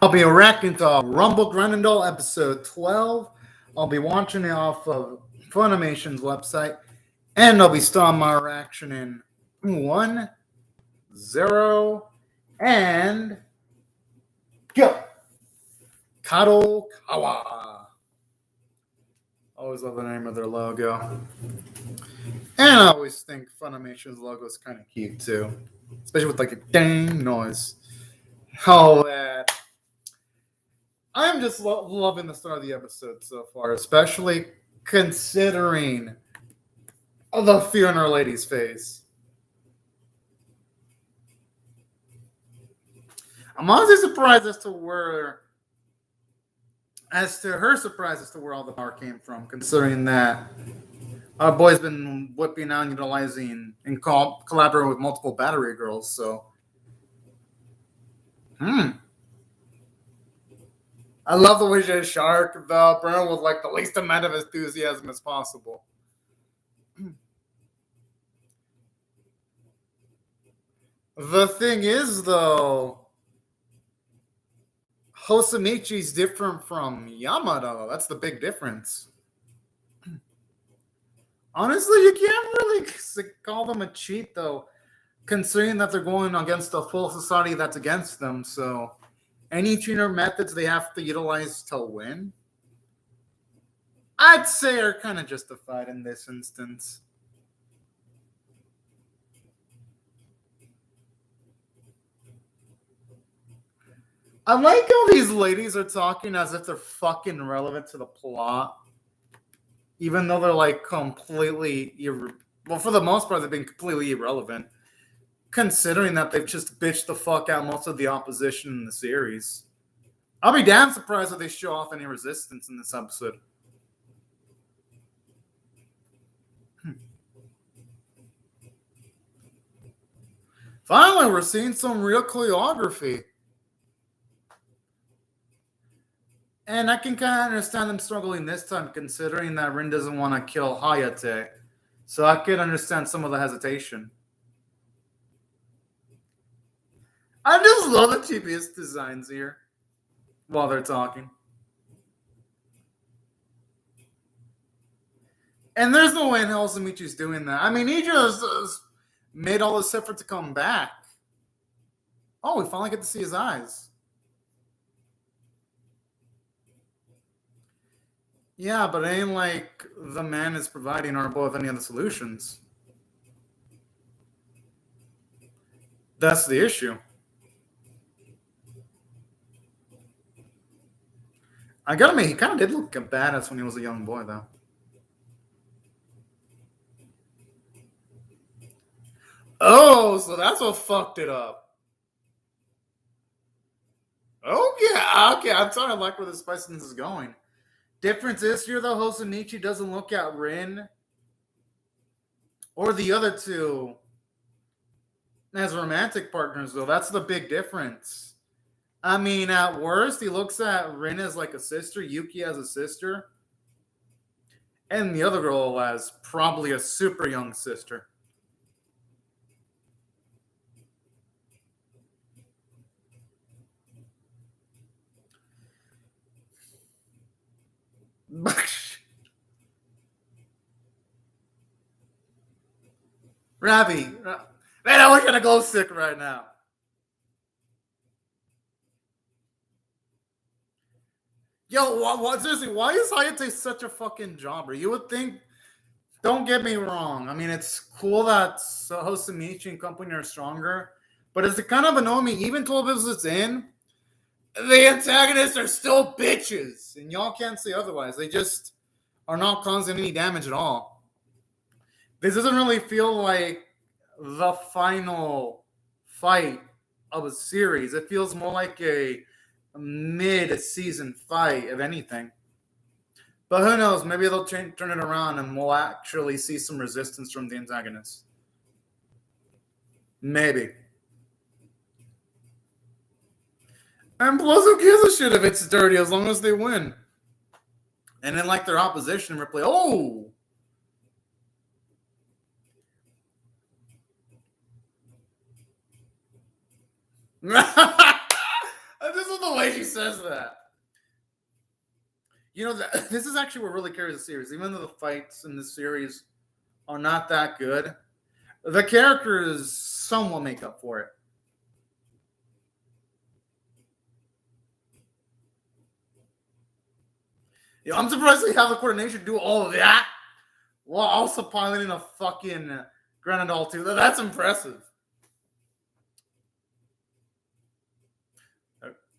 I'll be reacting to Rumble GARANNDOLL episode 12. I'll be watching it off of Funimation's website. And I'll be starting my reaction in 1, 0, and go! Kadokawa. Always love the name of their logo. And I always think Funimation's logo is kind of cute too. Especially with like a dang noise. I'm just loving the start of the episode so far, especially considering the fear in Our Lady's face. I'm honestly surprised as to her surprise as to where all the power came from, considering that our boy's been whipping out, utilizing, and collaborating with multiple battery girls, so. I love the way she shark developer with like the least amount of enthusiasm as possible. The thing is, though, Hosamichi's different from Yamato. That's the big difference. Honestly, you can't really call them a cheat, though, considering that they're going against a full society that's against them, so any tuner methods they have to utilize to win, I'd say are kind of justified in this instance. I like how these ladies are talking as if they're fucking relevant to the plot, even though they're like completely well, for the most part, they've been completely irrelevant, considering that they've just bitched the fuck out most of the opposition in the series. I'll be damn surprised if they show off any resistance in this episode. Finally, we're seeing some real choreography. And I can kind of understand them struggling this time, considering that Rin doesn't want to kill Hayate. So I could understand some of the hesitation. I just love the cheapest designs here while they're talking. And there's no way in hell Samichi's doing that. I mean, he just made all this effort to come back. Oh, we finally get to see his eyes. Yeah, but it ain't like the man is providing our boy with any other solutions. That's the issue. I gotta admit, he kind of did look a badass when he was a young boy, though. Oh, so that's what fucked it up. Okay, I'm starting to like where the spiciness is going. Difference is here, though, Hosanichi doesn't look at Rin or the other two as romantic partners, though. That's the big difference. I mean, at worst, he looks at Rin as like a sister, Yuki as a sister, and the other girl as probably a super young sister. Ravi, man, I wish I had a glow stick right now. Yo, seriously, why is Hayate such a fucking jobber? You would think, don't get me wrong. I mean, it's cool that Hosamichi and company are stronger, but it's kind of annoying me. Even 12 episodes in, the antagonists are still bitches, and y'all can't say otherwise. They just are not causing any damage at all. This doesn't really feel like the final fight of a series. It feels more like a mid-season fight, if anything. But who knows? Maybe they'll turn it around and we'll actually see some resistance from the antagonists. Maybe. And plus, who gives a shit if it's dirty as long as they win? And then, like their opposition, replay. Oh! This is the way she says that. You know, this is actually what really carries the series. Even though the fights in this series are not that good, the characters somewhat make up for it. Yeah, I'm surprised they have the coordination to do all of that while also piloting a fucking GARANNDOLL 2. That's impressive.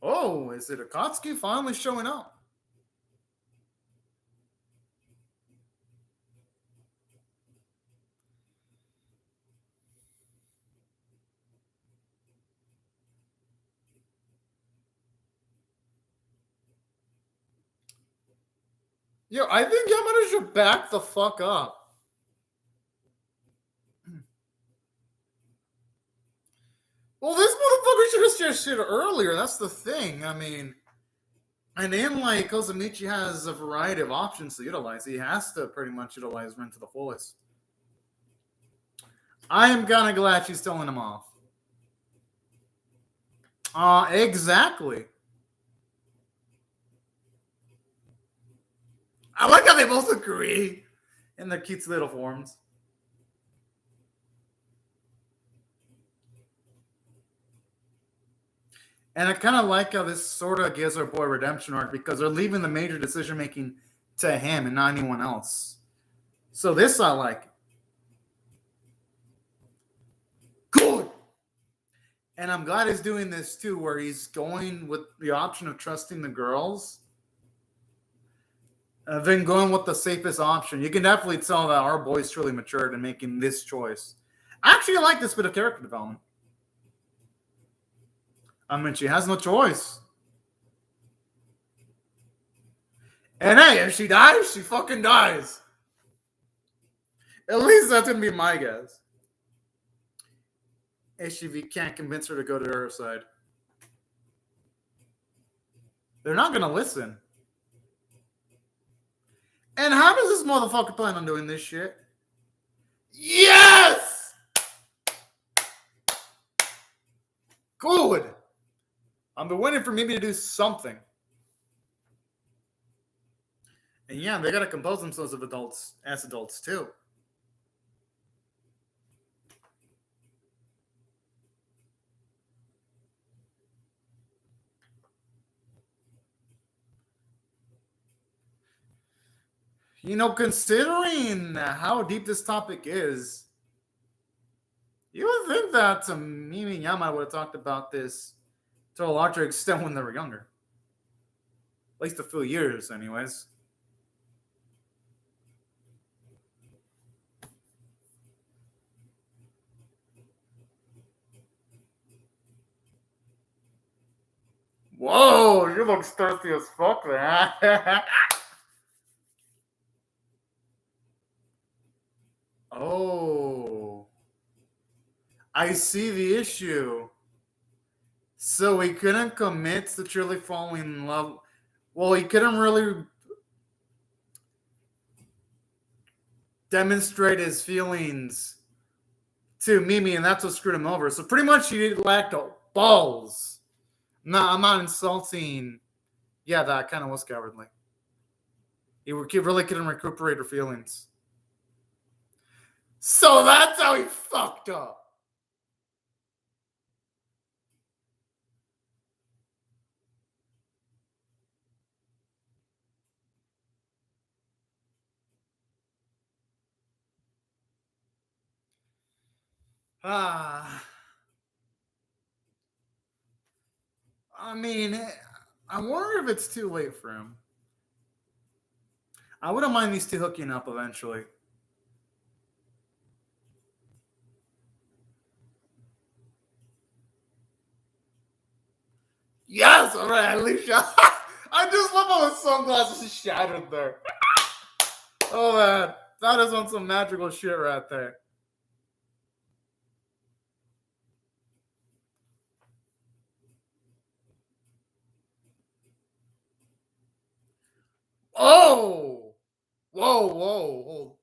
Oh, is it Akatsuki finally showing up? Yo, I think Yamada should back the fuck up. Well, this motherfucker should have just shit earlier. That's the thing. I mean, and then like Kozamichi has a variety of options to utilize. He has to pretty much utilize Ren to the fullest. I am kind of glad she's telling him off. Exactly. I like how they both agree in their cute little forms. And I kind of like how this sort of gives our boy redemption arc because they're leaving the major decision making to him and not anyone else. So this I like. Good. And I'm glad he's doing this too, where he's going with the option of trusting the girls, then going with the safest option. You can definitely tell that our boy's truly matured in making this choice. I actually like this bit of character development. I mean, she has no choice. And hey, if she dies, she fucking dies. At least that's gonna be my guess. HGV can't convince her to go to her side. They're not gonna listen. And how does this motherfucker plan on doing this shit? Yes! Good. I've been waiting for Mimi to do something. And yeah, they gotta compose themselves as adults too. You know, considering how deep this topic is, you would think that Mimi and Yama would have talked about this to a larger extent when they were younger. At least a few years, anyways. Whoa, you look thirsty as fuck, man. Oh. I see the issue. So he couldn't commit to truly falling in love. Well, he couldn't really demonstrate his feelings to Mimi, and that's what screwed him over. So pretty much he lacked balls. No, I'm not insulting. Yeah, that kind of was cowardly. He really couldn't recuperate her feelings. So that's how he fucked up. I mean, I wonder if it's too late for him. I wouldn't mind these two hooking up eventually. Yes, all right, Alicia. I just love how his sunglasses shattered there. Oh man, that is on some magical shit right there. Oh, whoa, hold.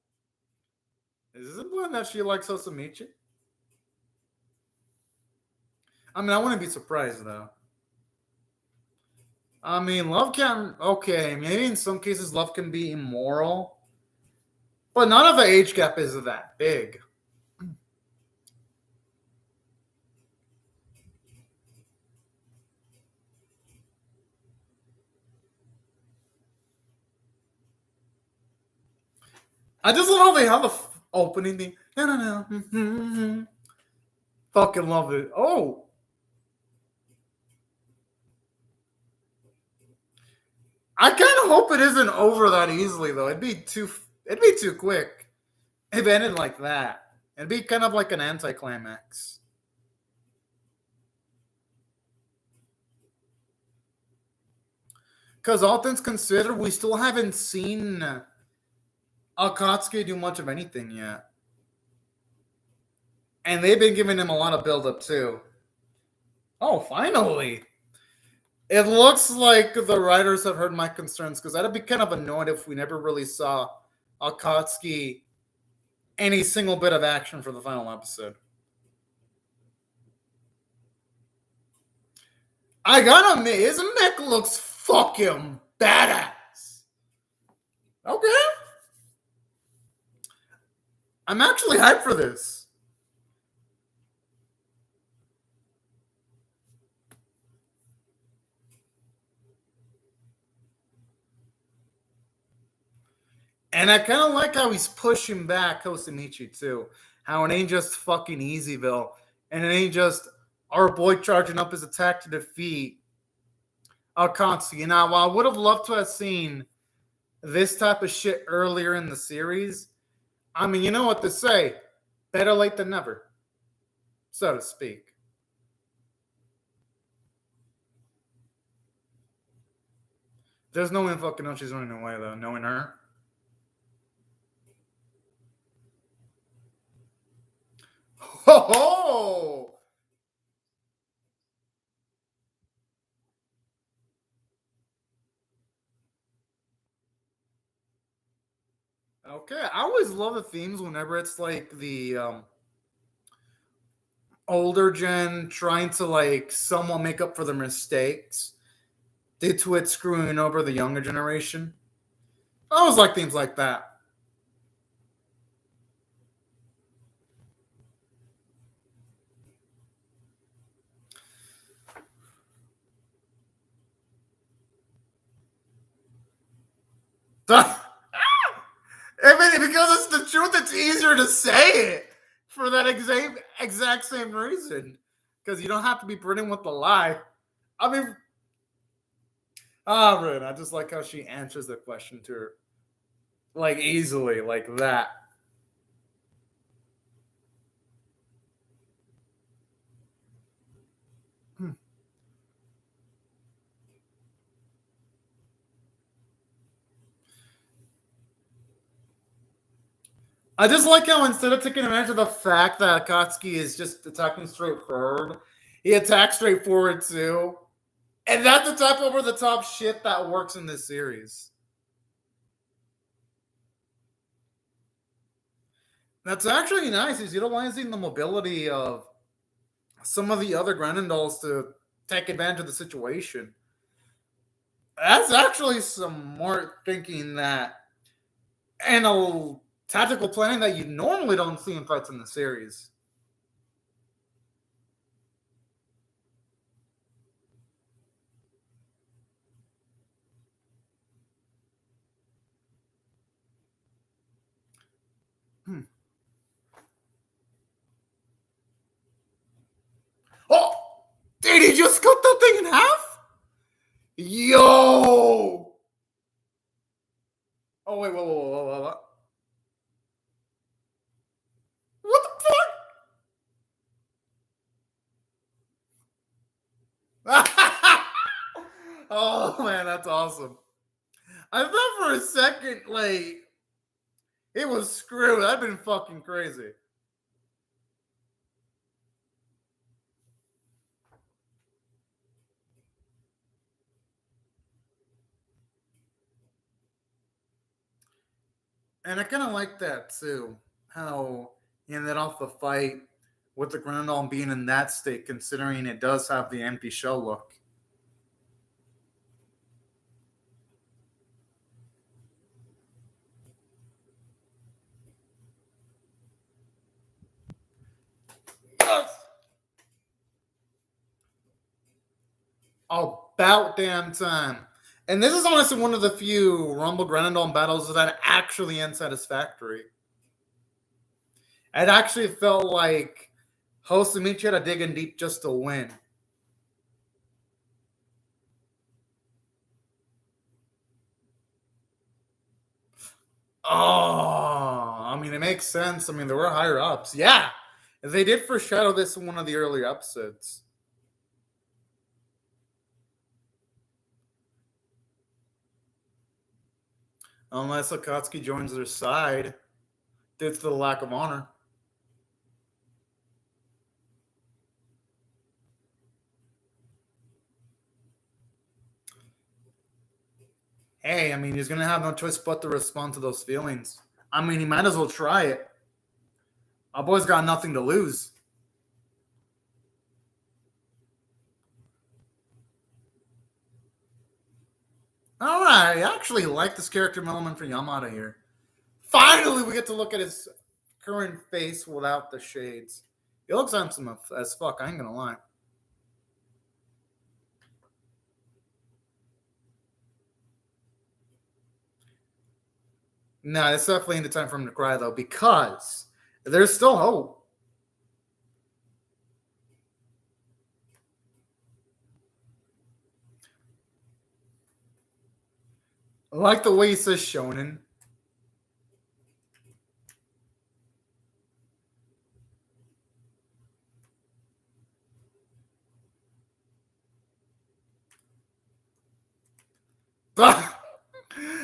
Is this implying that she likes Osamichi? I mean, I wouldn't be surprised though. I mean, love can okay. Maybe in some cases, love can be immoral, but none of the age gap is that big. I just love they have the opening thing. No, no, no. Fucking love it. Oh, I kind of hope it isn't over that easily though. It'd be too quick if it ended like that. It'd be kind of like an anticlimax. Because all things considered, we still haven't seen Akatsuki do much of anything yet. And they've been giving him a lot of build up too. Oh, finally. It looks like the writers have heard my concerns because I'd be kind of annoyed if we never really saw Akatsuki any single bit of action for the final episode. I gotta admit, his mech looks fucking badass. Okay. I'm actually hyped for this. And I kind of like how he's pushing back Hosimichi too. How it ain't just fucking Easyville, and it ain't just our boy charging up his attack to defeat Akatsuki. Now, while I would have loved to have seen this type of shit earlier in the series, I mean, you know what to say. Better late than never, so to speak. There's no way in fucking know she's running away, though, knowing her. Ho ho! Okay, I always love the themes whenever it's like the older gen trying to like somewhat make up for their mistakes due to it screwing over the younger generation. I always like themes like that. I mean, because it's the truth, it's easier to say it for that exact same reason. Because you don't have to be burdened with the lie. I mean, man, I just like how she answers the question to her like easily, like that. Hmm. I just like how instead of taking advantage of the fact that Akatsuki is just attacking straightforward, he attacks straightforward too. And that's the type of over the top shit that works in this series. That's actually nice. He's utilizing the mobility of some of the other Grandendolls to take advantage of the situation. That's actually some more thinking that and a tactical planning that you normally don't see in fights in the series. Hmm. Oh, did he just cut that thing in half? Yo! Oh wait, whoa. What the fuck? Oh man, that's awesome. I thought for a second, like, it was screwed. That'd been fucking crazy. And I kind of like that too. How he ended off the fight with the Grandall being in that state, considering it does have the empty shell look. Yes! About damn time. And this is honestly one of the few Rumble GARANNDOLL battles that actually end satisfactory. It actually felt like Hosamichi had to dig in deep just to win. Oh, I mean, it makes sense. I mean, there were higher ups. Yeah, they did foreshadow this in one of the earlier episodes. Unless Akatsuki joins their side due to the lack of honor. Hey, I mean, he's going to have no choice but to respond to those feelings. I mean, he might as well try it. Our boy's got nothing to lose. All right, I actually like this character development for Yamada here. Finally, we get to look at his current face without the shades. He looks handsome as fuck, I ain't gonna lie. No, it's definitely in the time for him to cry, though, because there's still hope. I like the way he says shonen.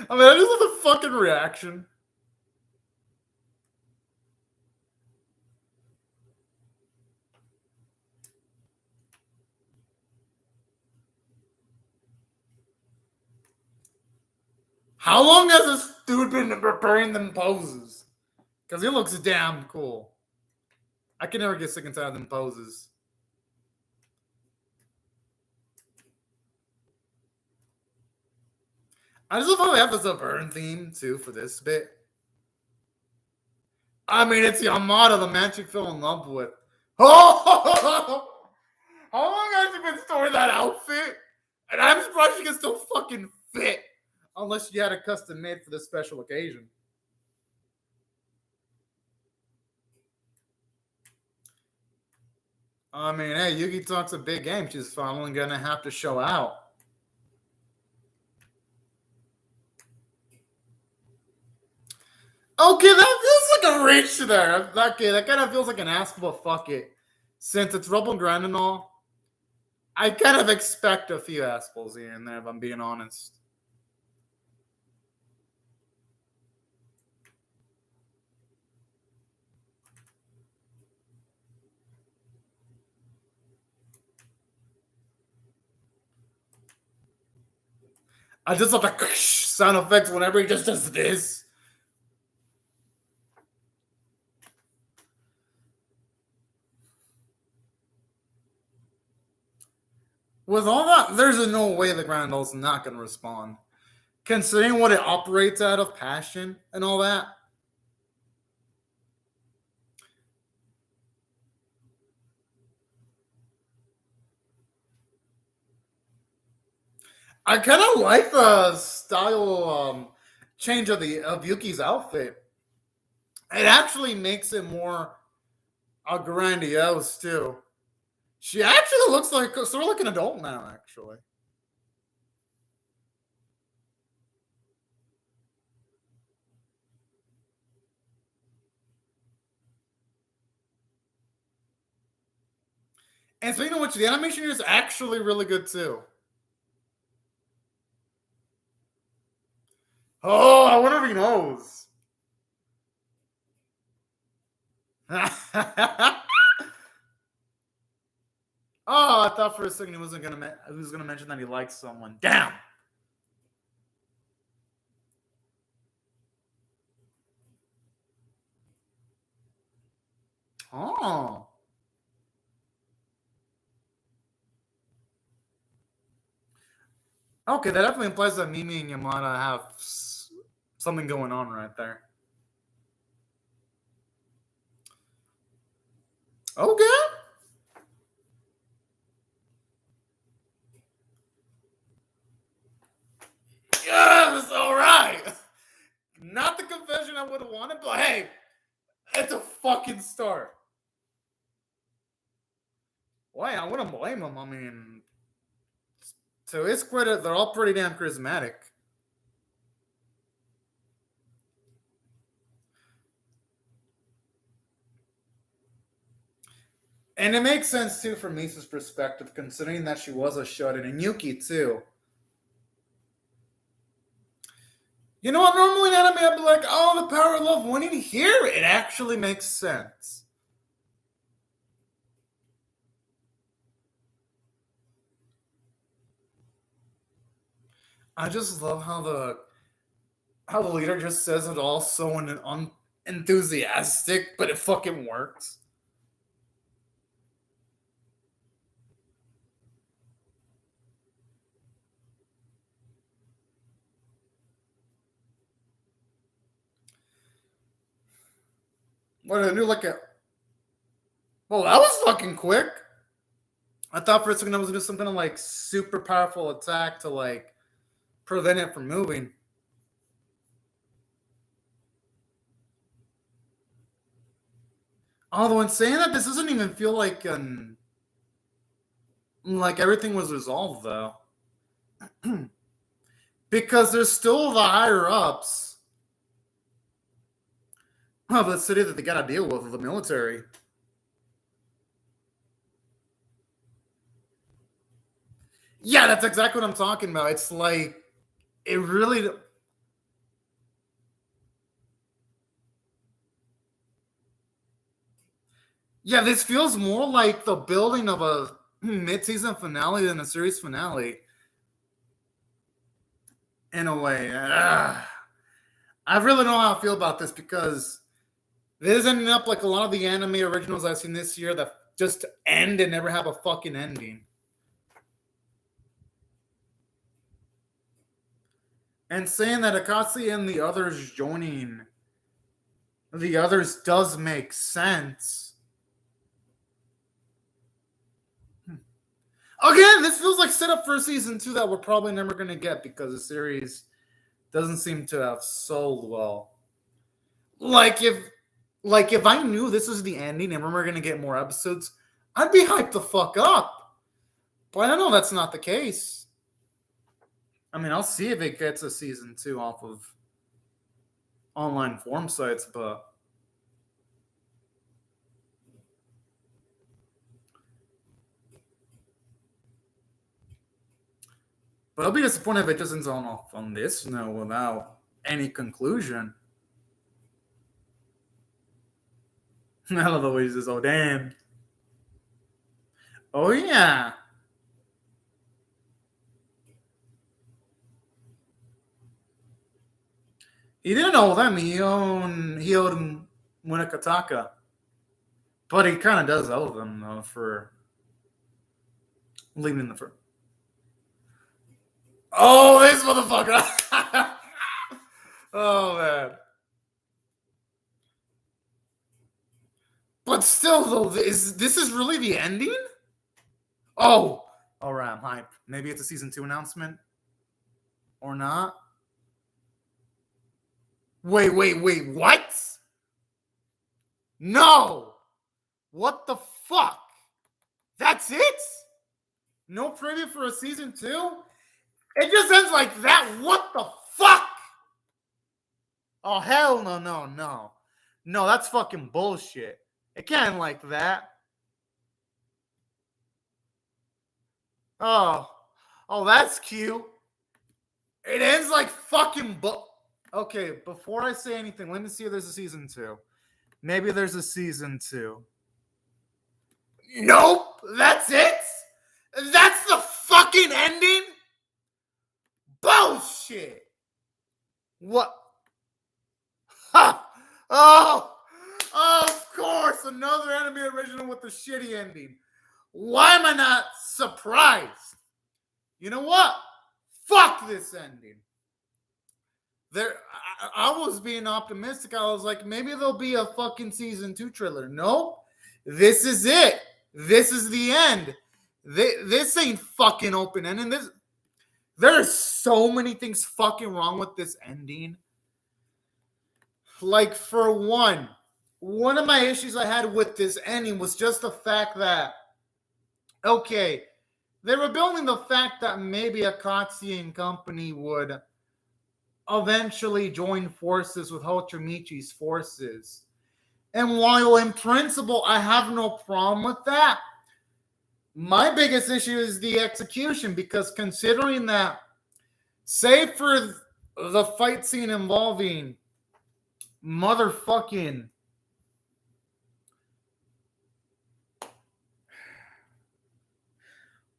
I mean, I just love the fucking reaction. How long has this dude been preparing them poses? Because he looks damn cool. I can never get sick and tired of them poses. I just love how they have this burn theme, too, for this bit. I mean, it's Yamada, the man she fell in love with. Oh! How long has she been storing that outfit? And I'm surprised she can still fucking fit. Unless you had a custom made for this special occasion. I mean, hey, Yugi talks a big game. She's finally going to have to show out. Okay, that feels like a reach there. Okay, that kind of feels like an ask, but fuck it. Since it's Rumble GARANNDOLL, I kind of expect a few assholes here and there, if I'm being honest. I just love the sound effects whenever he just does this. With all that, there's no way the GARANNDOLL's not going to respond. Considering what it operates out of, passion and all that. I kind of like the style change of Yuki's outfit. It actually makes it more grandiose too. She actually looks like sort of like an adult now, actually. And speaking of which, the animation here is actually really good too. Oh, I wonder if he knows. Oh, I thought for a second he was gonna mention that he likes someone. Damn. Oh. Okay, that definitely implies that Mimi and Yamada have something going on right there. Okay. fucking start. Why? I wouldn't blame them. I mean, to his credit, they're all pretty damn charismatic. And it makes sense, too, from Misa's perspective, considering that she was a shut-in. And Yuki, too. You know what? Normally in anime, I'd be like, oh, the power of love winning. Here, it actually makes sense. I just love how the leader just says it all so unenthusiastic, but it fucking works. What did I do? Like a. Well, that was fucking quick. I thought for a second I was gonna do some kind of like super powerful attack to like prevent it from moving. Although in saying that, this doesn't even feel like everything was resolved though. Because there's still the higher ups of the city that they gotta deal with the military. Yeah, that's exactly what I'm talking about. It's like it really. Yeah, this feels more like the building of a mid-season finale than a series finale. In a way. I really don't know how I feel about this because this is ending up like a lot of the anime originals I've seen this year that just end and never have a fucking ending. And saying that Akatsuki and the others joining the others does make sense. Again, this feels like set up for a season 2 that we're probably never going to get because the series doesn't seem to have sold well. Like if I knew this was the ending and we were going to get more episodes, I'd be hyped the fuck up. But I know that's not the case. I mean, I'll see if it gets a season 2 off of online forum sites, but I'll be disappointed if it just ends off on this note without any conclusion. I love the way he says, oh, damn. Oh, yeah. He didn't owe them. He owed him Munakataka. But he kind of does owe them, though, for leaving the first. Oh, this motherfucker. Oh, man. But still, though, this is really the ending? Oh. All right, I'm hyped. Maybe it's a season 2 announcement? Or not? Wait, what? No! What the fuck? That's it? No preview for a season 2? It just ends like that. What the fuck? Oh, hell no. No, that's fucking bullshit. It can't end like that. Oh, that's cute. It ends like fucking Okay, before I say anything, let me see if there's a season 2. Maybe there's a season 2. Nope, that's it? That's the fucking ending? Bullshit. What? Ha! Oh, of course, another anime original with a shitty ending. Why am I not surprised? You know what? Fuck this ending. I was being optimistic. I was like, maybe there'll be a fucking season 2 trailer. Nope. This is it. This is the end. This ain't fucking open ending. There's so many things fucking wrong with this ending. Like, for one, one of my issues I had with this ending was just the fact that, okay, they were building the fact that maybe Akatsuki and company would eventually join forces with Hotomichi's forces. And while in principle I have no problem with that, my biggest issue is the execution, because considering that, save for the fight scene involving motherfucking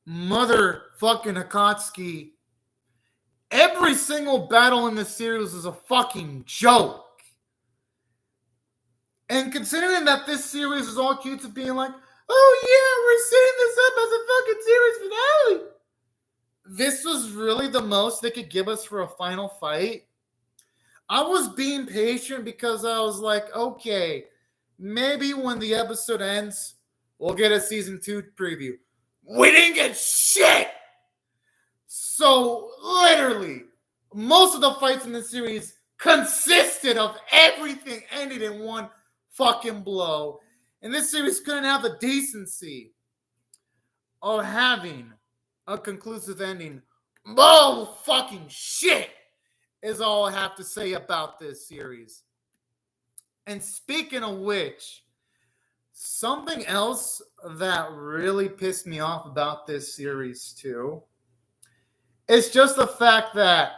Akatsuki, every single battle in this series is a fucking joke. And considering that this series is all cute to being like, oh yeah, we're setting this up as a fucking series finale. This was really the most they could give us for a final fight. I was being patient because I was like, okay, maybe when the episode ends, we'll get a season 2 preview. We didn't get shit! So, literally, most of the fights in the series consisted of everything ended in one fucking blow. And this series couldn't have the decency of having a conclusive ending. Oh, fucking shit is all I have to say about this series. And speaking of which, something else that really pissed me off about this series too, it's just the fact that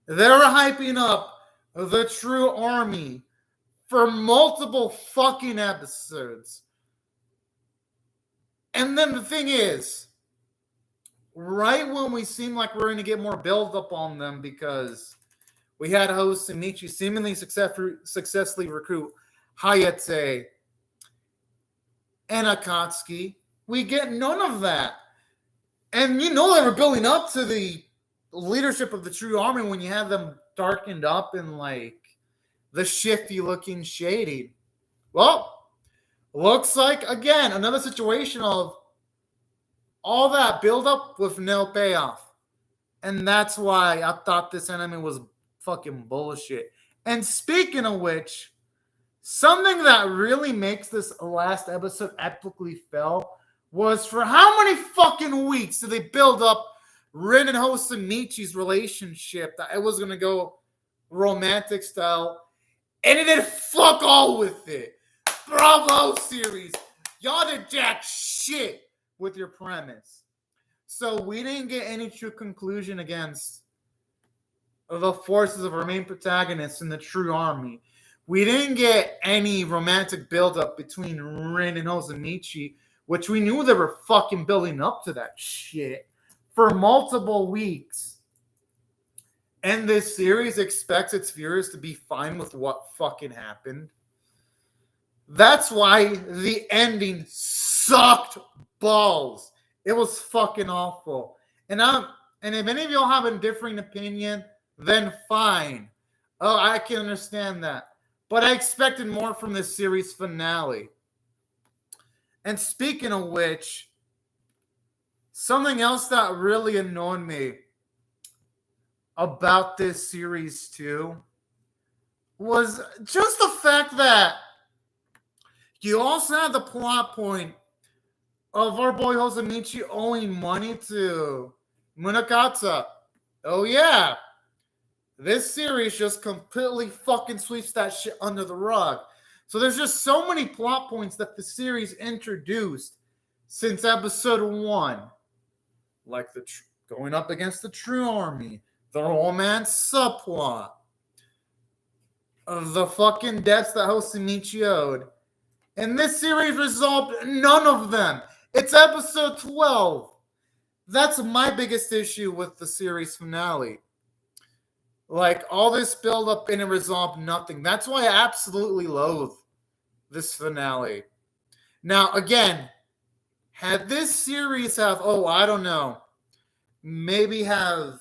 they're hyping up the True Army for multiple fucking episodes. And then the thing is, right when we seem like we're going to get more build up on them because we had host Michi seemingly successfully recruit Hayate and Akatsuki, we get none of that. And you know they were building up to the leadership of the True Army when you had them darkened up in like the shifty looking shading. Well, looks like again another situation of all that build up with no payoff. And that's why I thought this anime was fucking bullshit. And speaking of which, something that really makes this last episode epically fail was for how many fucking weeks did they build up Rin and Hosamichi's relationship that it was going to go romantic style, and it did fuck all with it. Bravo, series. Y'all did jack shit with your premise. So we didn't get any true conclusion against the forces of our main protagonists in the True Army. We didn't get any romantic buildup between Rin and Hosamichi, which we knew they were fucking building up to that shit for multiple weeks. And this series expects its viewers to be fine with what fucking happened. That's why the ending sucked balls. It was fucking awful. And if any of y'all have a differing opinion, then fine. Oh, I can understand that. But I expected more from this series finale. And speaking of which, something else that really annoyed me about this series too was just the fact that you also had the plot point of our boy Hosamichi owing money to Munakata. Oh yeah. This series just completely fucking sweeps that shit under the rug. So there's just so many plot points that the series introduced since episode 1. Like going up against the True Army, the romance subplot, the fucking debts that Hosamichi owed. And this series resolved none of them. It's episode 12. That's my biggest issue with the series finale. Like, all this build-up and it resolved nothing. That's why I absolutely loathe this finale. Now, again, had this series maybe have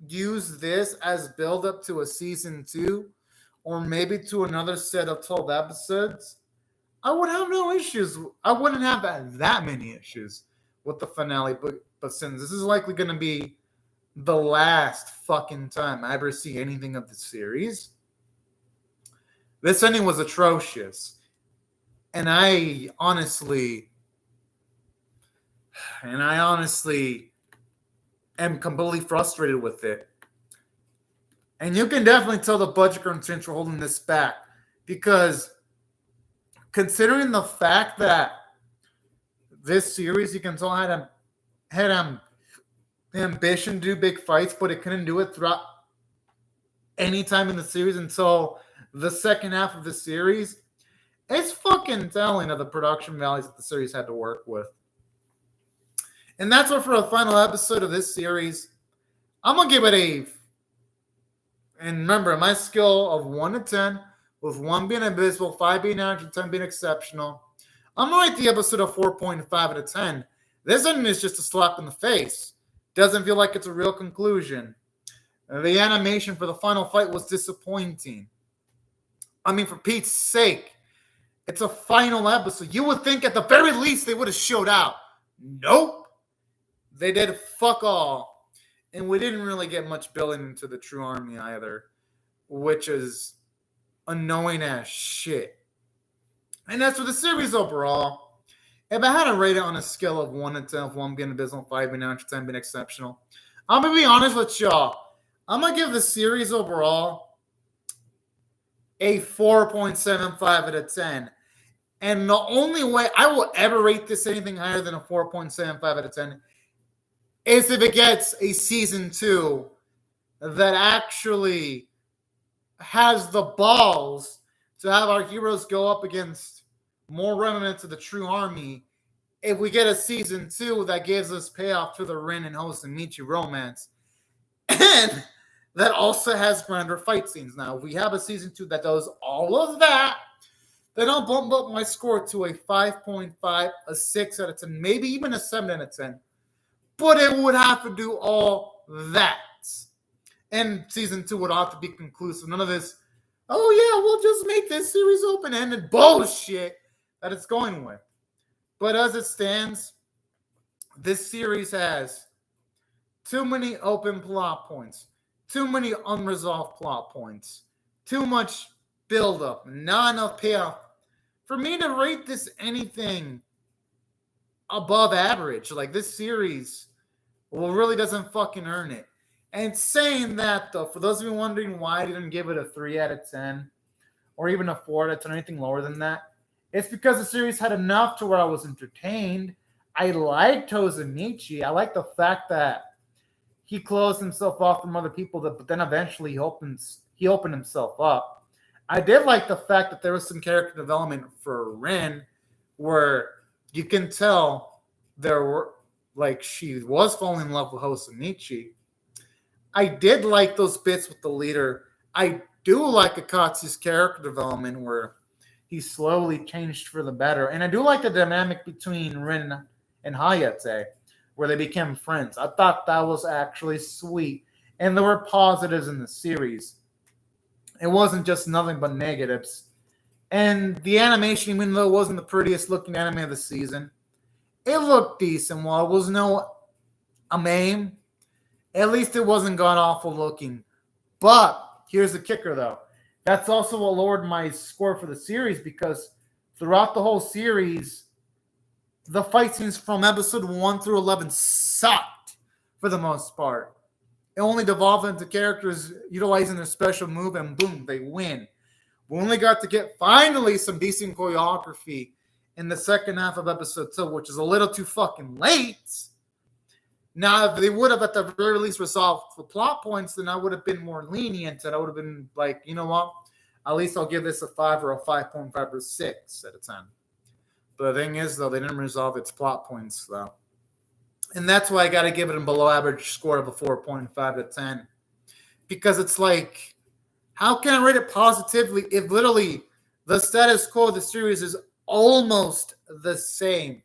used this as build-up to a season 2, or maybe to another set of 12 episodes, I would have no issues. I wouldn't have that many issues with the finale. But since this is likely going to be the last fucking time I ever see anything of the series, This ending was atrocious. And I honestly am completely frustrated with it. And you can definitely tell the budget constraints were holding this back. Because considering the fact that this series, you can tell, had ambition to do big fights, but it couldn't do it throughout any time in the series until the second half of the series. It's fucking telling of the production values that the series had to work with. And that's what, for the final episode of this series, I'm going to give it a... And remember, my scale of 1 to 10, with 1 being abysmal, 5 being average, 10 being exceptional, I'm going to rate the episode a 4.5 out of 10. This ending is just a slap in the face. Doesn't feel like it's a real conclusion. The animation for the final fight was disappointing. I mean, for Pete's sake, it's a final episode. You would think at the very least they would have showed out. Nope. They did fuck all. And we didn't really get much building into the True Army either, which is annoying as shit. And that's for the series overall. If I had to rate it on a scale of 1 to 10, of 1 being abysmal, 5 being average, 10 being exceptional, I'm going to be honest with y'all. I'm going to give the series overall a 4.75 out of 10. And the only way I will ever rate this anything higher than a 4.75 out of 10 is if it gets a season 2 that actually has the balls to have our heroes go up against more remnants of the True Army. If we get a season 2 that gives us payoff to the Rin and Hosamichi romance, and that also has grander fight scenes. Now, if we have a season 2 that does all of that, then I'll bump up my score to a 5.5, a 6 out of 10, maybe even a 7 out of 10. But it would have to do all that. And season 2 would have to be conclusive. None of this, oh yeah, we'll just make this series open-ended bullshit that it's going with. But as it stands, this series has too many open plot points, too many unresolved plot points, too much build-up, not enough payoff for me to rate this anything above average. Like, this series, well, really doesn't fucking earn it. And saying that, though, for those of you wondering why I didn't give it a 3 out of 10 or even a 4 out of 10 or anything lower than that, it's because the series had enough to where I was entertained. I liked Hosamichi. I like the fact that he closed himself off from other people, but then eventually he opened himself up. I did like the fact that there was some character development for Rin where you can tell there were, like, she was falling in love with Hosamichi. I did like those bits with the leader. I do like Akatsu's character development where he slowly changed for the better. And I do like the dynamic between Rin and Hayate where they became friends. I thought that was actually sweet. And there were positives in the series. It wasn't just nothing but negatives. And the animation, even though it wasn't the prettiest looking anime of the season, it looked decent. While it was no amazing, at least it wasn't god-awful looking. But here's the kicker, though. That's also what lowered my score for the series because throughout the whole series, the fight scenes from episode 1 through 11 sucked for the most part. It only devolved into characters utilizing their special move and boom, they win. We only got to get finally some decent choreography in the second half of episode 2, which is a little too fucking late. Now, if they would have at the very least resolved the plot points, then I would have been more lenient and I would have been like, you know what? At least I'll give this a 5 or a 5.5 or 6 out of 10. But the thing is, though, they didn't resolve its plot points, though. And that's why I got to give it a below average score of a 4.5 out of 10. Because it's like, how can I rate it positively if literally the status quo of the series is almost the same?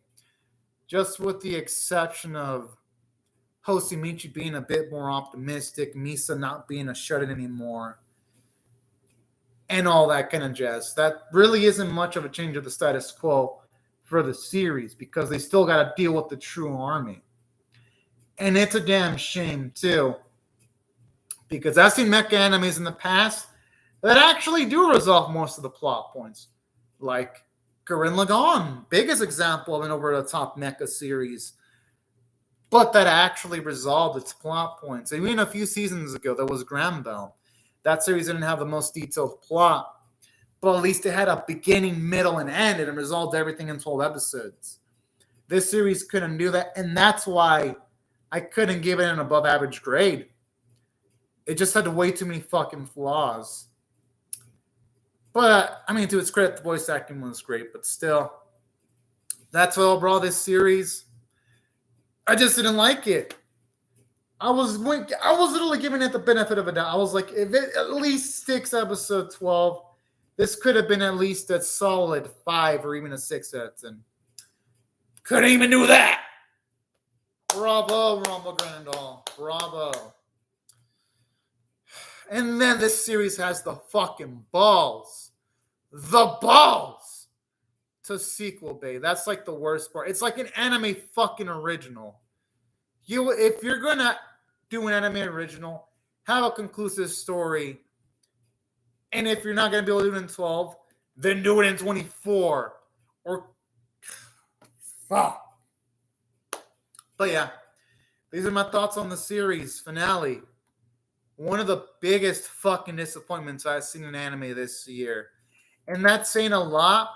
Just with the exception of Hosamichi being a bit more optimistic, Misa not being a shut-in anymore, and all that kind of jazz. That really isn't much of a change of the status quo for the series because they still got to deal with the True Army. And it's a damn shame, too. Because I've seen mecha animes in the past that actually do resolve most of the plot points. Like Gurren Lagann, biggest example of an over-the-top mecha series, but that actually resolved its plot points. I mean, a few seasons ago, there was GARANNDOLL. That series didn't have the most detailed plot, but at least it had a beginning, middle, and end, and it resolved everything in 12 episodes. This series couldn't do that, and that's why I couldn't give it an above-average grade. It just had way too many fucking flaws. But, I mean, to its credit, the voice acting was great, but still, that's what overall this series. I just didn't like it. I was literally giving it the benefit of a doubt. I was like, if it at least sticks episode 12, this could have been at least a solid 5 or even a 6 out of 10. Couldn't even do that. Bravo, Rumble Grandall. Bravo. And then this series has the fucking balls. The balls to sequel bait. That's like the worst part. It's like an anime fucking original. If you're gonna do an anime original, have a conclusive story. And if you're not gonna be able to do it in 12, then do it in 24. Or fuck. But yeah, these are my thoughts on the series finale. One of the biggest fucking disappointments I've seen in anime this year. And that's saying a lot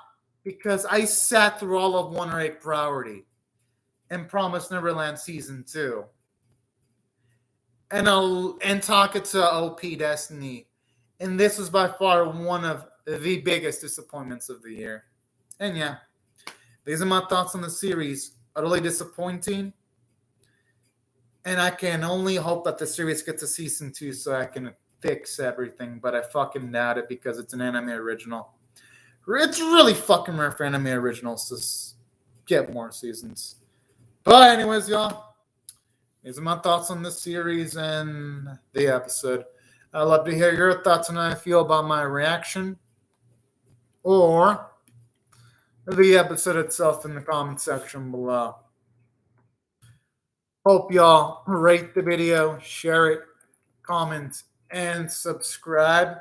because I sat through all of One Rate Priority and Promised Neverland Season 2. And Takata OP Destiny. And this was by far one of the biggest disappointments of the year. And yeah, these are my thoughts on the series. Utterly disappointing. And I can only hope that the series gets a season 2 so I can fix everything. But I fucking doubt it because it's an anime original. It's really fucking rare for anime originals to get more seasons. But anyways, y'all, these are my thoughts on this series and the episode. I'd love to hear your thoughts on how I feel about my reaction or the episode itself in the comment section below. Hope y'all rate the video, share it, comment, and subscribe.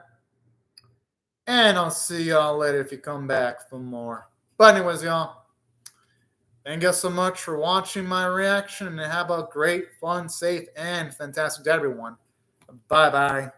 And I'll see y'all later if you come back for more. But anyways, y'all, thank you so much for watching my reaction. And have a great, fun, safe, and fantastic day, everyone. Bye-bye.